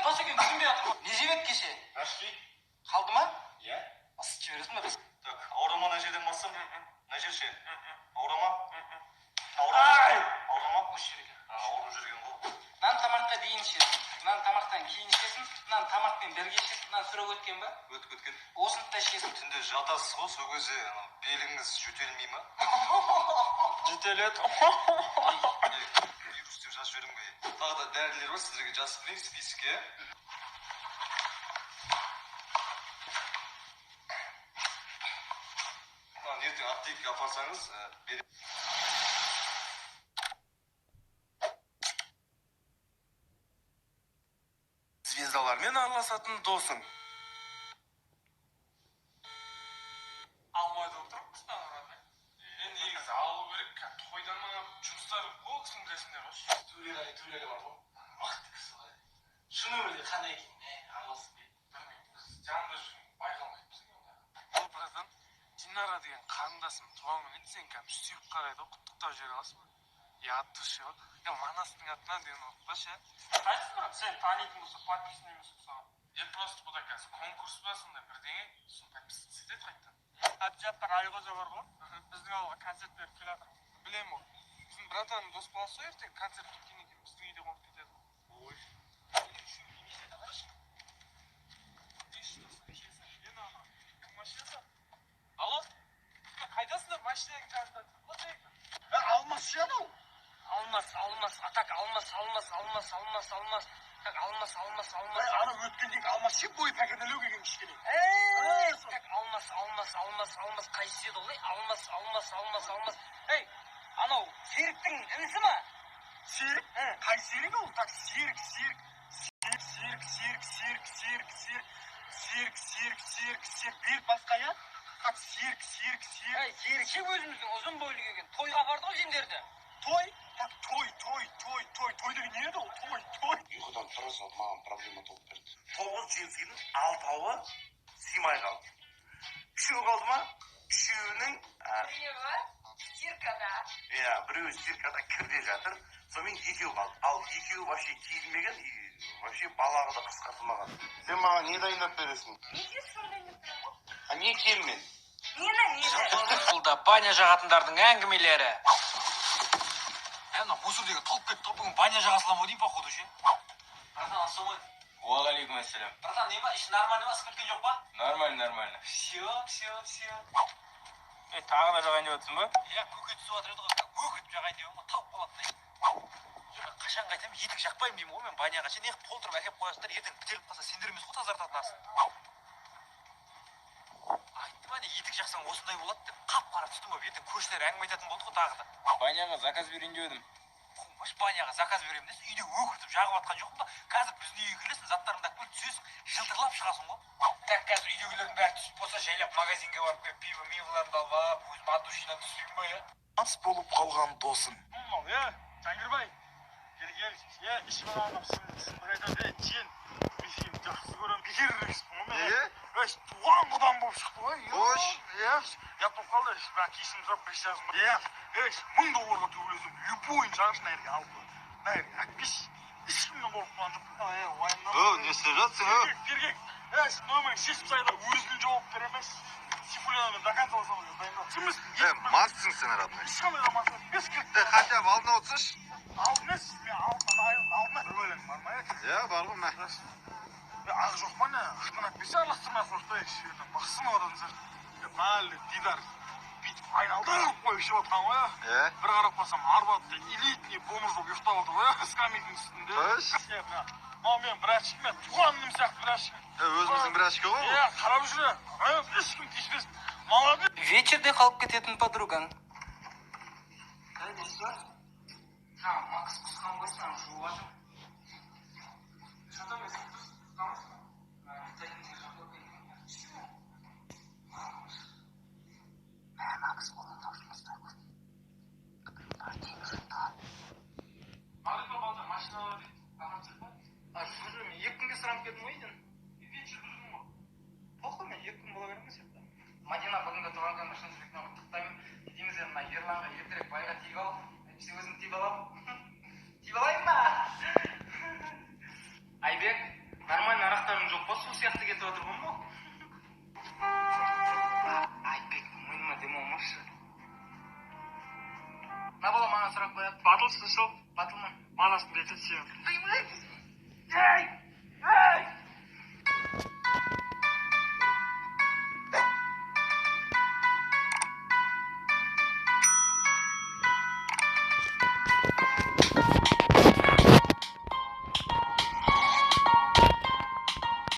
Тосекең түсінбей жатыр. Не жеп еді кеше? Ашты. Қалды ма? Иә. Ысытып жібересің ба біз? Так, ауырма мына жерден бассам. Мына жер ше. Ауырма. Ауырма. Осы жер екен. Ауырып жүрген ғой. Нан тамаққа дейін ішесің. Нан тамақтан кейін ішесің. Нан тамақпен бірге ішесің. Нан сүрек өткен ба? Өтіп кеткен. Осыны да ішесің. Түнде жатасыз ғой, сол кезде беліңіз жөтелмей ма? Жөтеледі. Вирус деп жазып жіберем бе? Тағы да дәрілер бар, сіздерге жазып берейін списокке. Ертең аптекаға апарсаңыз берем. Звездалармен араласатын досың. Алмайды отырмыз да арада. Мен негізі алу керек, тойдан ма жұмыстар ол кісінің білесіңдер ғой. Төлелі бар ғой. Мықты кісі ғой. Шыны өлі қандай екен, араласып дейді. Білмеймін, жанында жүрген байқалмайды бізге онда. Ол біраздан Динара деген қарындасым туған күні сен кәдімгі сүйіп қарайды, құттықтап жібере аласың ба? Я от души. Манастың атынан деген ұқпашы. Қайсың сен танитын болса подписан емес болса. Я просто бұл қазір конкурс па сондай бірдеңе, соны подписаться етеді қайтадан. Әбдіжаппар Айғожа бар ғой, біздің ауылға концерт беріп келе жатыр. Білем ол. Біздің братаным дос баласы ғой ертең концерт біткеннен кейін біздің үйде қонып кетеді. Ой. Алло? Қайдасыңдар? Машинаға қазір. Алмас ше анау. Алмас, атак, алмас. Так, алмас. Ана өткендегі алмас ше бой пәкірнелеу келген кішкене. Так, алмас. Қайсы еді олай? Алмас. Ей, анау, Серіктің інісі ма? Серік? Қай серік ол? Так, серік. Берік басқа я? Так, серік. Ей, Серік ше өзіміздің ұзын бойлы келген. Тойға барды ғой сендерді. Той? Так, той деген не еді ол? Той. Ұйқыдан тұра салып маған проблема толып берді. 9 жеңсейдің 6-ауы сыймай қалды. 3-еу қалды ма? 3-еуінің... Стиркада. Иә, біреуі стиркада кірде жатыр. Сонымен 2-еу қалды. Ал 2-еу вообще киілмеген, вообще балағы да қысқартылмаған. Сен маған не дайындап бересің? Неге сондайын тұрмын ғой? А не келмен? Нені? Бұл да баня жағатындардың әңгімелері. Мына мусор деген толып кетті, бүгін баня жағасылам ау деймін, походу ше. Братан, ассалам. Уағалейкум ассалам. Братан, не ба? Іші нормально ма? Ысып кеткен жоқ па? Нормально. Все. Тағы да жағайын деп отырсың ба? Иә, көкет түсіп жатыр еді ғой. Көкет жағайын деп ғой, тауып қалады да. Қашан қайтамын, етік жақпаймын деймін ғой мен баняға. Сен неғып толтырып әкеп қоясыңдар, ертең бітеліп қалса сендер емес қой тазартатын астын. Айтты ма не, етік жақсаң осындай болады деп қап-қара түстім ғой, ертең көршілер әңгіме айтатын болды ғой тағы да. Баняға заказ берейін деп едім. Қумаш баняға заказ беремін десің, үйде өкіртіп жағып атқан жоқпын ба? Қазір біздің үйге келесің, заттарыңды алып келіп түсесің, жылтырлап шығасың ғой. Так, қазір үйдегілердің бәрі түсіп болса, жайлап магазинге барып келіп пиво-миваларды алып алып, өзім от душидан түспеймін ба, иә? Ас болып қалған досың. Жангирбай, кел, ішіп алғаным сынды қайда, сен сені жақсы көрем, бекерірексің ғой мен. Туған құдан болып шықты ғой. Қош. Ят болып қалды, кешірім сұрап присязым. $1000 төлесем, любойын жағышын әрге алып. Әкпеш, ешкімнен қорқыман жоқ. Не істеп жатсың, Кергек, нөмірің шешіп сайда өзінің жауап беремес. Сифуляны до конца салуға дайындап. Марсың сен, родной. Ешқандай да мақсат. Бес кетті. Ты хотя бы алдына отырсыш. Алдыңыз, мен алдына. Бір бөлек бар ма? Иә, бар ғой, мә. Ақ жоқ па не? Ақтан әтпесе араластырмай қойықтайық. Бақсын одан сәр. Мәлі, Дидар. Бүйтіп айналдырып қойып ішіп отқан ғой. Иә. Бір қарап басам, арбатты элитный бомж болып ұйықтап отыр ғой. Скамейдің үстінде. Қош. Мен бір әшік, мен туғаным сияқты бір әшік. Өзіміздің бір әшкі ғой. Қарап жүре. Ешкім тиіспесін. Молодец. Вечерде қалып кететін подругаң. Қайда сұрар? Макс қысқан ғой, саған жуып жатыр. Что-то емес, қысқамыз. Тәлімдер жақып кеткен. Макс қолын тапшырмастай ғой. Ағайға балда машиналар дейді. Ағам цех па? Жүрдім, 2 күнге сұранып кетім ғой еден. Вечер бүгін ғой. Похуй, мен 2 күн бола береміз еді. Мадина бүгінгі туған күн машина жүректен құттықтаймын. Дейміз енді мына Ерланға ертерек байға тиіп ал. Әйтпесе өзім тиіп алам. Тиіп алайын ба? Айбек, мына бала маған сұрақ қояды. Батылсың сол. Батылмын. Манастың кетеді сен. Ей!